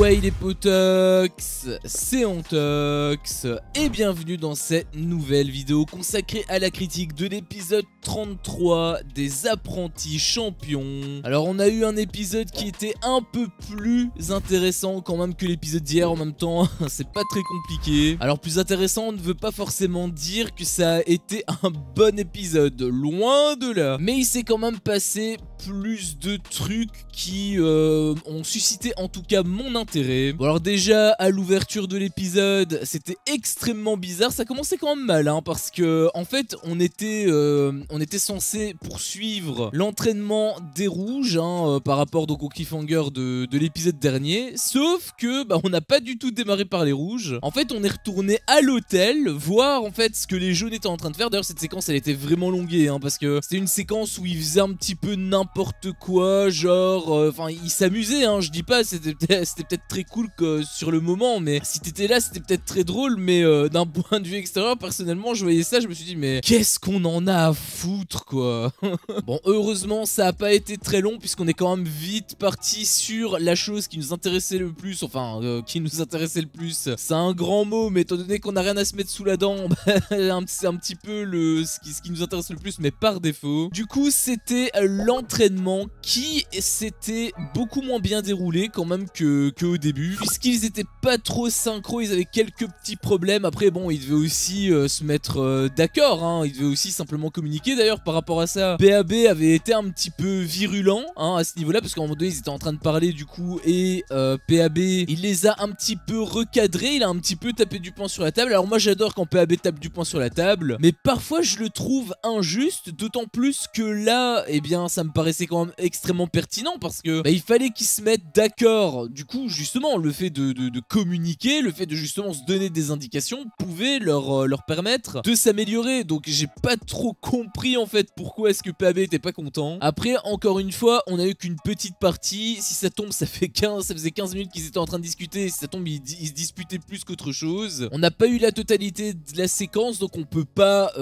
Ouais les potox, c'est Antox et bienvenue dans cette nouvelle vidéo consacrée à la critique de l'épisode 33 des apprentis champions. Alors on a eu un épisode qui était un peu plus intéressant quand même que l'épisode d'hier, en même temps c'est pas très compliqué. Alors plus intéressant ne veut pas forcément dire que ça a été un bon épisode, loin de là. Mais il s'est quand même passé plus de trucs qui ont suscité en tout cas mon intérêt. Bon alors déjà à l'ouverture de l'épisode c'était extrêmement bizarre, ça commençait quand même mal parce que en fait on était censé poursuivre l'entraînement des rouges par rapport donc au cliffhanger de l'épisode dernier, sauf que on n'a pas du tout démarré par les rouges. En fait on est retourné à l'hôtel voir en fait ce que les jaunes étaient en train de faire. D'ailleurs cette séquence elle était vraiment longuée parce que c'était une séquence où ils faisaient un petit peu n'importe quoi, genre enfin ils s'amusaient je dis pas, c'était peut-être très cool sur le moment, mais si t'étais là c'était peut-être très drôle, mais d'un point de vue extérieur personnellement je voyais ça, je me suis dit mais qu'est-ce qu'on en a à foutre quoi. Bon heureusement ça a pas été très long puisqu'on est quand même vite parti sur la chose qui nous intéressait le plus, enfin qui nous intéressait le plus, c'est un grand mot mais étant donné qu'on a rien à se mettre sous la dent c'est un petit peu ce qui nous intéresse le plus, mais par défaut. Du coup c'était l'entraînement qui s'était beaucoup moins bien déroulé quand même que au début, puisqu'ils étaient pas trop synchro, ils avaient quelques petits problèmes. Après bon ils devaient aussi se mettre d'accord, ils devaient aussi simplement communiquer. D'ailleurs par rapport à ça, PAB avait été un petit peu virulent à ce niveau là, parce qu'à un moment donné ils étaient en train de parler du coup, et PAB il les a un petit peu recadrés, il a un petit peu tapé du poing sur la table. Alors moi j'adore quand PAB tape du poing sur la table, mais parfois je le trouve injuste, d'autant plus que là eh bien ça me paraissait quand même extrêmement pertinent, parce que il fallait qu'ils se mettent d'accord. Du coup justement le fait de communiquer, le fait de justement se donner des indications pouvait leur permettre de s'améliorer. Donc j'ai pas trop compris en fait pourquoi est-ce que PAB était pas content. Après encore une fois on a eu qu'une petite partie, si ça tombe ça faisait 15 minutes qu'ils étaient en train de discuter, si ça tombe ils se disputaient plus qu'autre chose. On n'a pas eu la totalité de la séquence donc on peut pas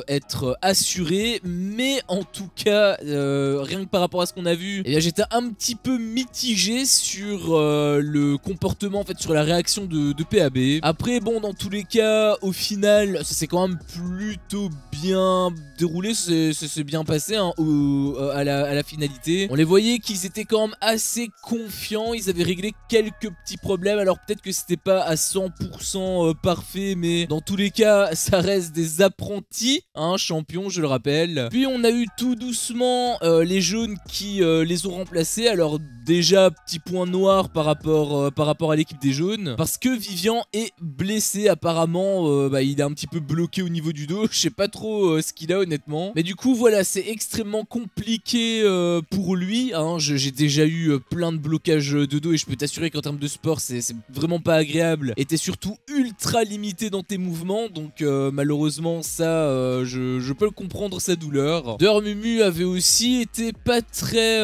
être assuré, mais en tout cas rien que par rapport à ce qu'on a vu, eh bien j'étais un petit peu mitigé sur le comportement en fait, sur la réaction de PAB. Après bon dans tous les cas au final ça s'est quand même plutôt bien déroulé, c'est bien passé à la finalité. On les voyait qu'ils étaient quand même assez confiants, ils avaient réglé quelques petits problèmes. Alors peut-être que c'était pas à 100% parfait, mais dans tous les cas ça reste des apprentis champions, je le rappelle. Puis on a eu tout doucement les jaunes qui les ont remplacés. Alors déjà petit point noir par rapport à l'équipe des jaunes, parce que Vivian est blessé apparemment, il est un petit peu bloqué au niveau du dos, je sais pas trop ce qu'il a honnêtement, mais du coup voilà c'est extrêmement compliqué pour lui, j'ai déjà eu plein de blocages de dos et je peux t'assurer qu'en termes de sport c'est vraiment pas agréable, et t'es surtout ultra limité dans tes mouvements, donc malheureusement ça je peux comprendre sa douleur. D'ailleurs Mumu avait aussi été pas très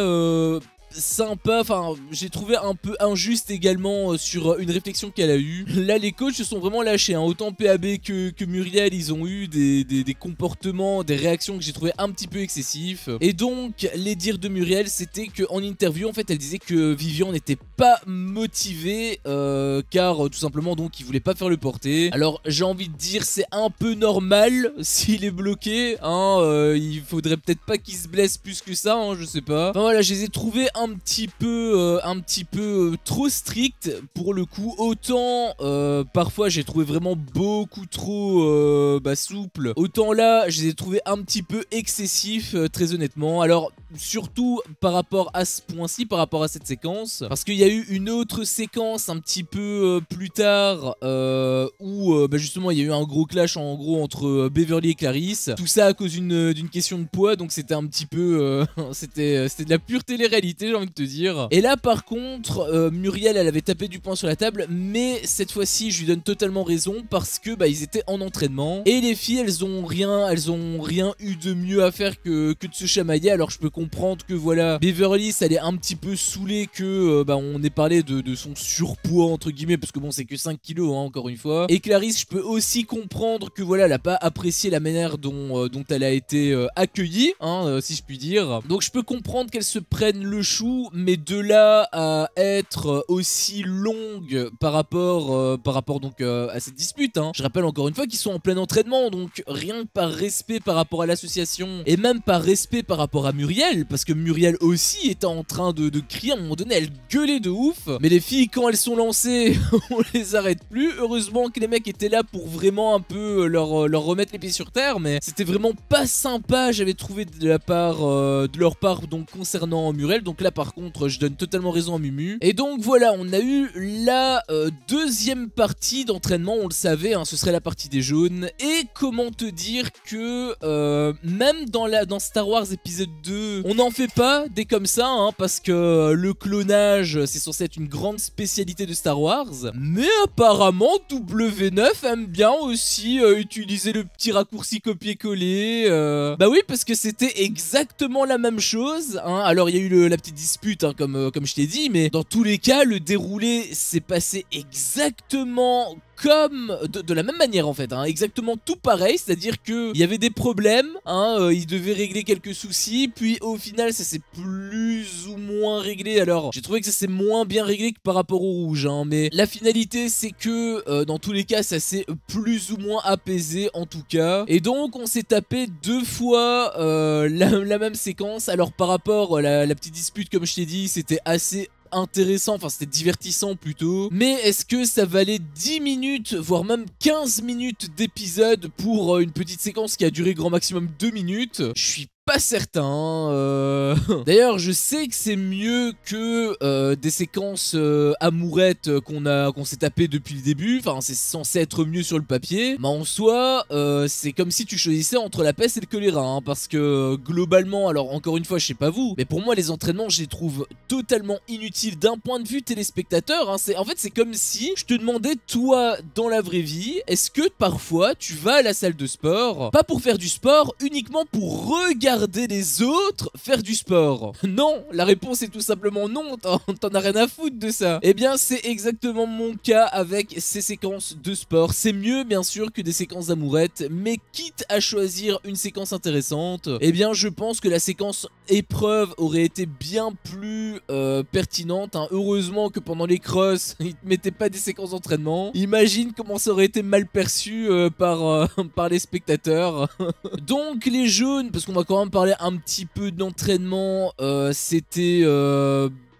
sympa, enfin j'ai trouvé un peu injuste également sur une réflexion qu'elle a eue. Là les coachs se sont vraiment lâchés, autant PAB que Muriel, ils ont eu des comportements, des réactions que j'ai trouvé un petit peu excessifs. Et donc les dires de Muriel c'était qu'en interview en fait elle disait que Vivian n'était pas motivé car tout simplement donc il voulait pas faire le porté. Alors j'ai envie de dire c'est un peu normal s'il est bloqué, il faudrait peut-être pas qu'il se blesse plus que ça, je sais pas. Enfin voilà, je les ai trouvés un petit peu trop strict pour le coup. Autant parfois j'ai trouvé vraiment beaucoup trop souple, autant là je les ai trouvés un petit peu excessifs, très honnêtement. Alors surtout par rapport à ce point-ci, par rapport à cette séquence, parce qu'il y a eu une autre séquence un petit peu plus tard où justement il y a eu un gros clash en gros entre Beverly et Clarisse, tout ça à cause d'une question de poids, donc c'était un petit peu c'était de la pure télé-réalité, j'ai envie de te dire. Et là par contre Muriel elle avait tapé du poing sur la table, mais cette fois-ci je lui donne totalement raison, parce que ils étaient en entraînement et les filles elles ont rien eu de mieux à faire que de se chamailler. Alors je peux comprendre que voilà Beverly ça allait un petit peu saoulé que on ait parlé de son surpoids entre guillemets, parce que bon c'est que 5 kilos encore une fois. Et Clarisse je peux aussi comprendre que voilà elle a pas apprécié la manière dont elle a été accueillie si je puis dire. Donc je peux comprendre qu'elle se prenne le chou chou, mais de là à être aussi longue par rapport donc à cette dispute, hein. Je rappelle encore une fois qu'ils sont en plein entraînement, donc rien que par respect par rapport à l'association, et même par respect par rapport à Muriel, parce que Muriel aussi était en train de crier, à un moment donné elle gueulait de ouf, mais les filles quand elles sont lancées, on les arrête plus. Heureusement que les mecs étaient là pour vraiment un peu leur remettre les pieds sur terre, mais c'était vraiment pas sympa, j'avais trouvé de leur part donc concernant Muriel. Donc là par contre je donne totalement raison à Mumu. Et donc voilà, on a eu la deuxième partie d'entraînement, on le savait, hein, ce serait la partie des jaunes. Et comment te dire que même dans Star Wars épisode 2, on n'en fait pas des comme ça, hein, parce que le clonage c'est censé être une grande spécialité de Star Wars. Mais apparemment W9 aime bien aussi utiliser le petit raccourci copier-coller. Bah oui, parce que c'était exactement la même chose, hein. Alors il y a eu la petite dispute, hein, comme je t'ai dit, mais dans tous les cas le déroulé s'est passé exactement comme de la même manière en fait, hein, exactement tout pareil, c'est-à-dire que il y avait des problèmes, hein, ils devaient régler quelques soucis, puis au final ça s'est plus ou moins réglé. Alors j'ai trouvé que ça s'est moins bien réglé que par rapport au rouge, hein, mais la finalité c'est que dans tous les cas ça s'est plus ou moins apaisé en tout cas. Et donc on s'est tapé deux fois la même séquence. Alors par rapport à la petite dispute, comme je t'ai dit, c'était assez intéressant, enfin c'était divertissant plutôt, mais est-ce que ça valait 10 minutes voire même 15 minutes d'épisode pour une petite séquence qui a duré grand maximum 2 minutes? Je suis pas certain. D'ailleurs je sais que c'est mieux que des séquences amourettes qu'on s'est tapé depuis le début. Enfin c'est censé être mieux sur le papier, mais en soi c'est comme si tu choisissais entre la peste et le choléra, hein, parce que globalement, alors encore une fois je sais pas vous, mais pour moi les entraînements je les trouve totalement inutiles d'un point de vue téléspectateur, hein. En fait c'est comme si je te demandais, toi dans la vraie vie, est-ce que parfois tu vas à la salle de sport pas pour faire du sport, uniquement pour regarder les autres faire du sport? Non, la réponse est tout simplement non, t'en as rien à foutre de ça. Et bien c'est exactement mon cas avec ces séquences de sport. C'est mieux bien sûr que des séquences amourettes, mais quitte à choisir une séquence intéressante, et bien je pense que la séquence épreuve aurait été bien plus pertinente, hein. Heureusement que pendant les crosses ils te mettaient pas des séquences d'entraînement. Imagine comment ça aurait été mal perçu par les spectateurs. Donc les jaunes, parce qu'on va quand même parler un petit peu d'entraînement, c'était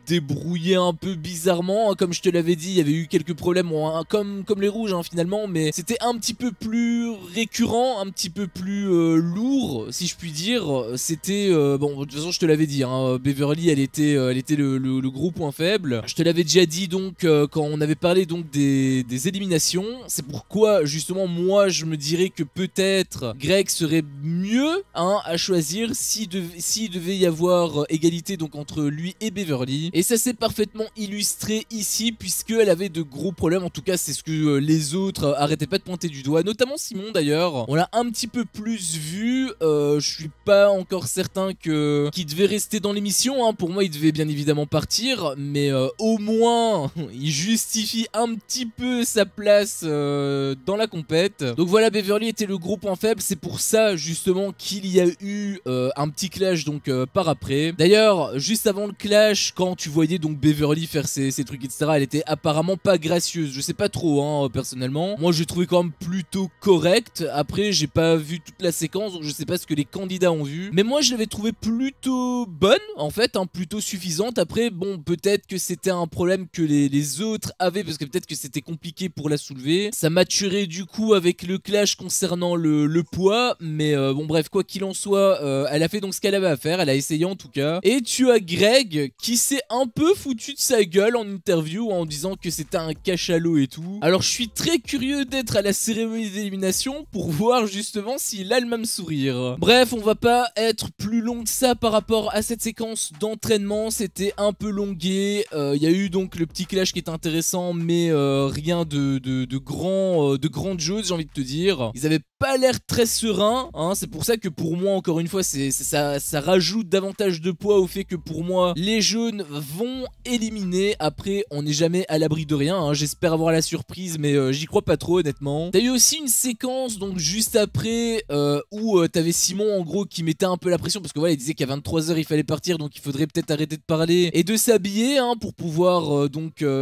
débrouillé un peu bizarrement, hein. Comme je te l'avais dit, il y avait eu quelques problèmes, bon, hein, comme les rouges, hein, finalement, mais c'était un petit peu plus récurrent, un petit peu plus lourd, si je puis dire. C'était bon, de toute façon je te l'avais dit, hein, Beverly elle était le gros point faible. Je te l'avais déjà dit donc quand on avait parlé donc des éliminations. C'est pourquoi justement moi je me dirais que peut-être Greg serait mieux, hein, à choisir s'il devait y avoir égalité donc entre lui et Beverly. Et ça s'est parfaitement illustré ici, puisqu'elle avait de gros problèmes. En tout cas c'est ce que les autres arrêtaient pas de pointer du doigt, notamment Simon d'ailleurs. On l'a un petit peu plus vu, je suis pas encore certain qu'il devait rester dans l'émission, hein. Pour moi il devait bien évidemment partir, mais au moins il justifie un petit peu sa place dans la compète. Donc voilà, Beverly était le gros point faible, c'est pour ça justement qu'il y a eu un petit clash donc par après. D'ailleurs juste avant le clash, quand tu voyais donc Beverly faire ses trucs etc, elle était apparemment pas gracieuse. Je sais pas trop, hein, personnellement. Moi j'ai trouvé quand même plutôt correct. Après j'ai pas vu toute la séquence, donc je sais pas ce que les candidats ont vu, mais moi je l'avais trouvé plutôt bonne en fait, hein, plutôt suffisante. Après bon, peut-être que c'était un problème que les autres avaient, parce que peut-être que c'était compliqué pour la soulever. Ça maturait du coup avec le clash concernant le poids, mais bon bref, quoi qu'il en soit, elle a fait donc ce qu'elle avait à faire, elle a essayé en tout cas. Et tu as Greg qui s'est un peu foutu de sa gueule en interview en disant que c'était un cachalot et tout. Alors je suis très curieux d'être à la cérémonie d'élimination pour voir justement s'il a le même sourire. Bref, on va pas être plus long que ça par rapport à cette séquence d'entraînement, c'était un peu longué. Il y a eu donc le petit clash qui est intéressant, mais rien de grande chose, j'ai envie de te dire. Ils avaient pas l'air très sereins, hein. C'est pour ça que pour moi, encore une fois, ça rajoute davantage de poids au fait que pour moi les jaunes vont éliminer. Après, on n'est jamais à l'abri de rien, hein. J'espère avoir la surprise, mais j'y crois pas trop honnêtement. T'as eu aussi une séquence donc juste après où t'avais Simon en gros qui mettait un peu la pression parce que voilà, il disait qu'à 23 h il fallait partir, donc il faudrait peut-être arrêter de parler et de s'habiller hein, pour pouvoir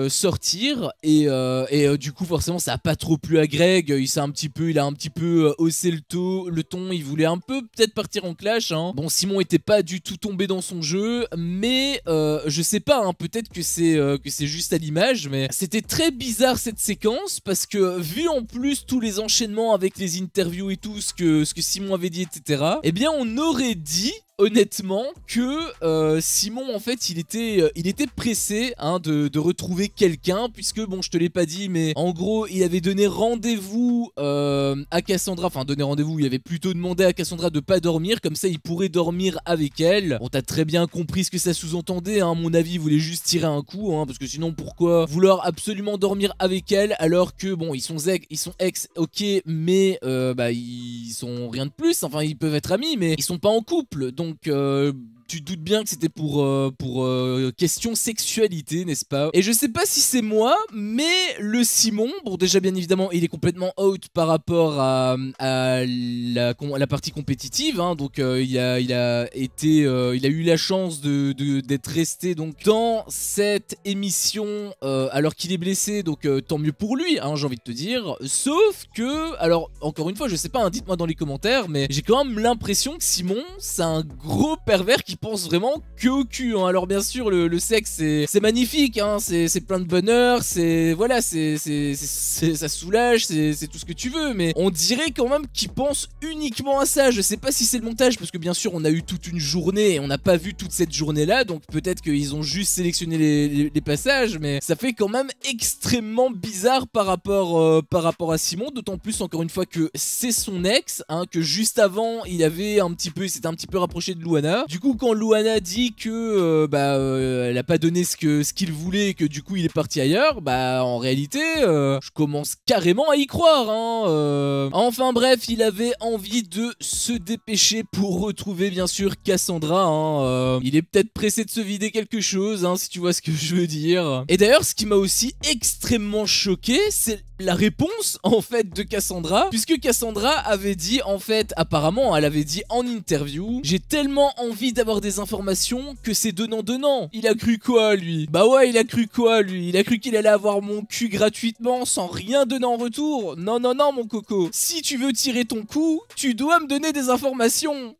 sortir. Et du coup forcément ça a pas trop plu à Greg. Il a un petit peu haussé le ton, il voulait un peu peut-être partir en clash hein. Bon, Simon était pas du tout tombé dans son jeu, mais je sais pas hein, peut-être que c'est juste à l'image, mais c'était très bizarre cette séquence parce que vu en plus tous les enchaînements avec les interviews et tout, ce que Simon avait dit, etc. Eh bien, on aurait dit honnêtement que Simon en fait il était pressé hein, de retrouver quelqu'un, puisque bon, je te l'ai pas dit, mais en gros il avait donné rendez-vous à Cassandra, enfin donné rendez-vous, il avait plutôt demandé à Cassandra de pas dormir, comme ça il pourrait dormir avec elle. Bon, t'as très bien compris ce que ça sous-entendait hein, à mon avis il voulait juste tirer un coup hein, parce que sinon pourquoi vouloir absolument dormir avec elle alors que bon, ils sont ex, ok, mais ils sont rien de plus, enfin ils peuvent être amis mais ils sont pas en couple, donc tu te doutes bien que c'était pour question sexualité, n'est-ce pas? Et je sais pas si c'est moi, mais le Simon, bon déjà bien évidemment il est complètement out par rapport à la partie compétitive hein, donc il a eu la chance d'être resté donc dans cette émission alors qu'il est blessé, donc tant mieux pour lui hein, j'ai envie de te dire. Sauf que, alors encore une fois je sais pas hein, dites-moi dans les commentaires, mais j'ai quand même l'impression que Simon c'est un gros pervers qui pense vraiment que au cul hein. Alors bien sûr le sexe c'est magnifique hein, c'est plein de bonheur, c'est voilà, ça soulage, c'est tout ce que tu veux, mais on dirait quand même qu'il pense uniquement à ça. Je sais pas si c'est le montage parce que bien sûr on a eu toute une journée et on n'a pas vu toute cette journée là, donc peut-être qu'ils ont juste sélectionné les passages, mais ça fait quand même extrêmement bizarre par rapport à Simon, d'autant plus encore une fois que c'est son ex hein, que juste avant il s'était un petit peu rapproché de Luana. Du coup quand Luana dit que elle a pas donné ce qu'il voulait et que du coup il est parti ailleurs, bah en réalité je commence carrément à y croire hein. Enfin bref, il avait envie de se dépêcher pour retrouver bien sûr Cassandra hein. Il est peut-être pressé de se vider quelque chose hein, si tu vois ce que je veux dire. Et d'ailleurs ce qui m'a aussi extrêmement choqué, c'est la réponse en fait de Cassandra, puisque Cassandra avait dit en fait, apparemment elle avait dit en interview, j'ai tellement envie d'avoir des informations que c'est donnant. Il a cru quoi lui? Bah ouais, il a cru quoi lui? Il a cru qu'il allait avoir mon cul gratuitement sans rien donner en retour? Non mon coco, si tu veux tirer ton coup, tu dois me donner des informations.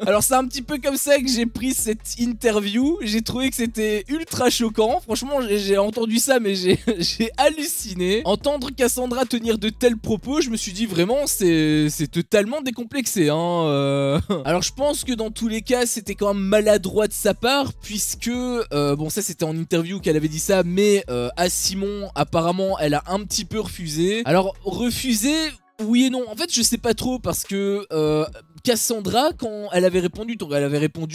Alors c'est un petit peu comme ça que j'ai pris cette interview, j'ai trouvé que c'était ultra choquant, franchement j'ai entendu ça mais j'ai halluciné. Entendre Cassandra tenir de tels propos, je me suis dit vraiment c'est totalement décomplexé hein. Alors je pense que dans tous les cas c'était quand même maladroit de sa part, puisque bon ça c'était en interview qu'elle avait dit ça, mais à Simon apparemment elle a un petit peu refusé. Alors refusé, oui et non, en fait je sais pas trop parce que Cassandra, quand elle avait répondu,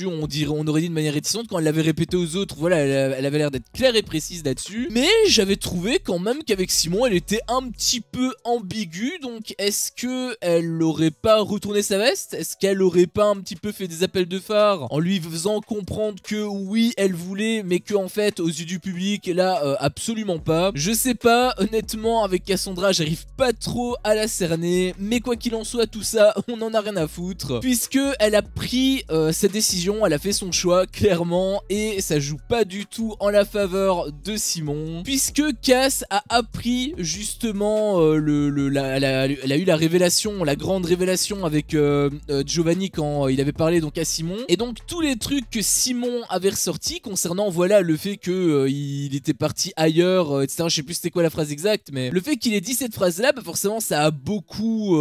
on aurait dit de manière réticente, quand elle l'avait répété aux autres, voilà, elle avait l'air d'être claire et précise là-dessus. Mais j'avais trouvé quand même qu'avec Simon, elle était un petit peu ambiguë, donc est-ce que elle aurait pas retourné sa veste? Est-ce qu'elle aurait pas un petit peu fait des appels de phare en lui faisant comprendre que oui, elle voulait, mais que en fait, aux yeux du public, là, absolument pas. Je sais pas, honnêtement, avec Cassandra, j'arrive pas trop à la cerner, mais quoi qu'il en soit, tout ça, on en a rien à foutre. Puisque elle a pris sa décision, elle a fait son choix clairement, et ça joue pas du tout en la faveur de Simon, puisque Cass a appris justement elle a eu la révélation, la grande révélation avec Giovanni quand il avait parlé donc à Simon, et donc tous les trucs que Simon avait ressortis concernant voilà le fait que il était parti ailleurs, etc. Je sais plus c'était quoi la phrase exacte, mais le fait qu'il ait dit cette phrase là, bah forcément ça a beaucoup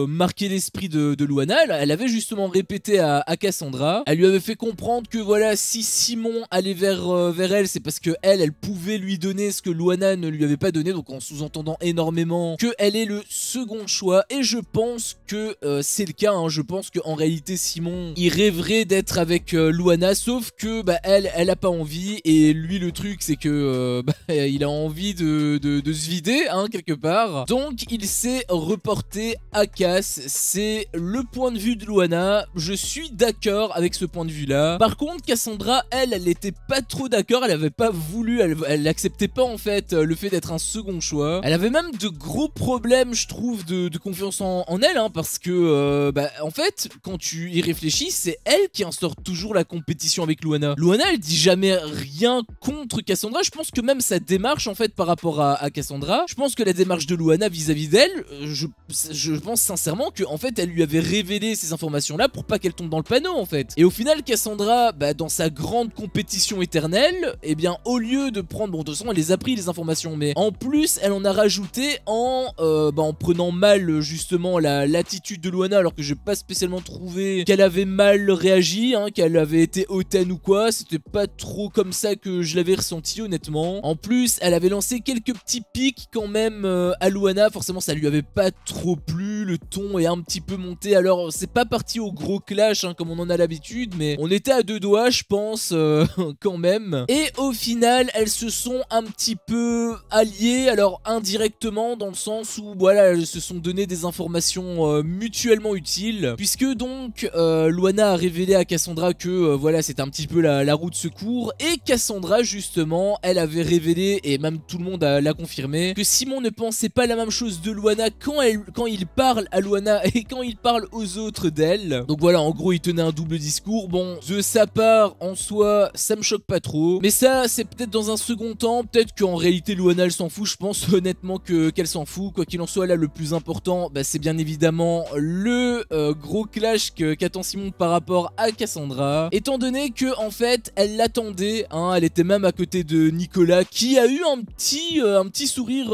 marqué l'esprit de Luana. Elle avait justement répété à Cassandra, elle lui avait fait comprendre que voilà, si Simon allait vers elle, c'est parce que elle pouvait lui donner ce que Luana ne lui avait pas donné, donc en sous-entendant énormément que elle est le second choix. Et je pense que c'est le cas hein. Je pense qu'en réalité Simon il rêverait d'être avec Luana, sauf que bah, elle a pas envie, et lui le truc c'est que il a envie de se vider hein, quelque part, donc il s'est apporter à Cass, c'est le point de vue de Luana. Je suis d'accord avec ce point de vue là. Par contre Cassandra, elle était pas trop d'accord, elle avait pas voulu, elle acceptait pas en fait le fait d'être un second choix. Elle avait même de gros problèmes je trouve de confiance en elle hein, parce que en fait quand tu y réfléchis, c'est elle qui instaure toujours la compétition avec Luana. Luana elle dit jamais rien contre Cassandra, je pense que même sa démarche en fait par rapport à Cassandra, je pense que la démarche de Luana vis-à-vis d'elle, je pense sincèrement que en fait elle lui avait révélé ces informations là pour pas qu'elle tombe dans le panneau en fait. Et au final Cassandra, dans sa grande compétition éternelle, eh bien au lieu de prendre, bon de toute façon elle les a pris les informations, mais en plus elle en a rajouté en prenant mal justement l'attitude de Luana, alors que j'ai pas spécialement trouvé qu'elle avait mal réagi, hein, qu'elle avait été hautaine ou quoi, c'était pas trop comme ça que je l'avais ressenti honnêtement. En plus elle avait lancé quelques petits pics quand même à Luana, forcément ça lui avait pas trop plu, le ton est un petit peu monté, alors c'est pas parti au gros clash hein, comme on en a l'habitude, mais on était à deux doigts je pense quand même. Et au final elles se sont un petit peu alliées, alors indirectement dans le sens où voilà elles se sont donné des informations mutuellement utiles, puisque donc Luana a révélé à Cassandra que voilà c'était un petit peu la roue de secours, et Cassandra justement elle avait révélé, et même tout le monde l'a confirmé, que Simon ne pensait pas la même chose de Luana quand il parle à Luana et quand il parle aux autres d'elle. Donc voilà, en gros il tenait un double discours. Bon, de sa part en soi ça me choque pas trop, mais ça c'est peut-être dans un second temps, peut-être qu'en réalité Luana elle s'en fout, je pense honnêtement qu'elle s'en fout. Quoi qu'il en soit, là le plus important c'est bien évidemment le gros clash qu'attend Simon par rapport à Cassandra, étant donné que en fait elle l'attendait hein, elle était même à côté de Nicolas qui a eu un petit sourire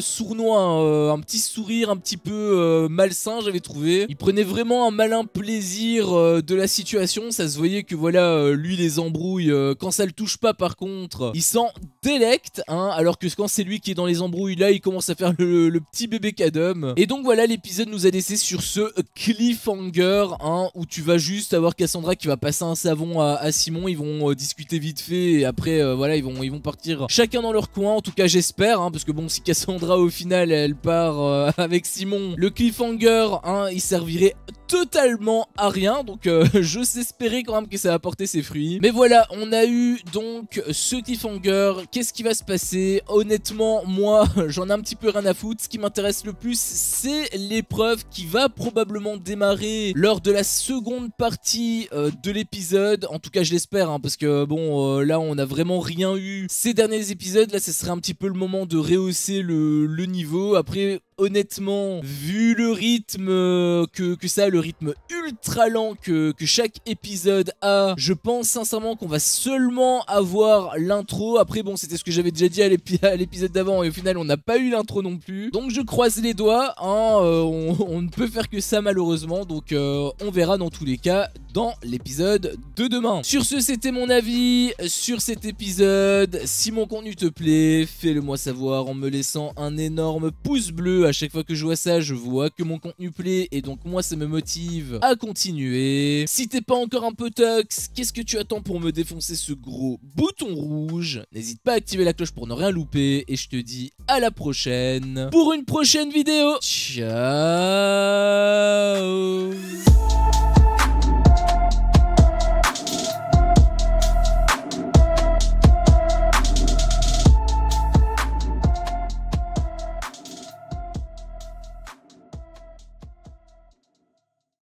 sournois, hein, un petit sourire un petit peu malsain j'avais trouvé. Il prenait vraiment un malin plaisir de la situation, ça se voyait que voilà lui les embrouilles, quand ça le touche pas par contre il s'en délecte hein, alors que quand c'est lui qui est dans les embrouilles là il commence à faire le petit bébé cadum. Et donc voilà, l'épisode nous a laissé sur ce cliffhanger hein, où tu vas juste avoir Cassandra qui va passer un savon à Simon, ils vont discuter vite fait et après voilà ils vont partir chacun dans leur coin, en tout cas j'espère hein, parce que bon si Cassandra au final elle part avec Simon, le cliffhanger hein, il servirait totalement à rien, donc j'ose espérer quand même que ça va porter ses fruits. Mais voilà, on a eu donc ce cliffhanger. Qu'est-ce qui va se passer? Honnêtement moi j'en ai un petit peu rien à foutre, ce qui m'intéresse le plus c'est l'épreuve qui va probablement démarrer lors de la seconde partie de l'épisode, en tout cas je l'espère hein, parce que bon là on a vraiment rien eu ces derniers épisodes, là ce serait un petit peu le moment de rehausser le niveau. Après honnêtement, vu le rythme que ça, le rythme ultra lent que chaque épisode a, je pense sincèrement qu'on va seulement avoir l'intro. Après bon, c'était ce que j'avais déjà dit à l'épisode d'avant et au final on n'a pas eu l'intro non plus. Donc je croise les doigts, hein, on ne peut faire que ça malheureusement, donc on verra dans tous les cas dans l'épisode de demain. Sur ce, c'était mon avis sur cet épisode. Si mon contenu te plaît, fais-le moi savoir en me laissant un énorme pouce bleu. À chaque fois que je vois ça, je vois que mon contenu plaît et donc moi ça me motive à continuer. Si t'es pas encore un peu tox, qu'est-ce que tu attends pour me défoncer ce gros bouton rouge? N'hésite pas à activer la cloche pour ne rien louper et je te dis à la prochaine pour une prochaine vidéo. Ciao.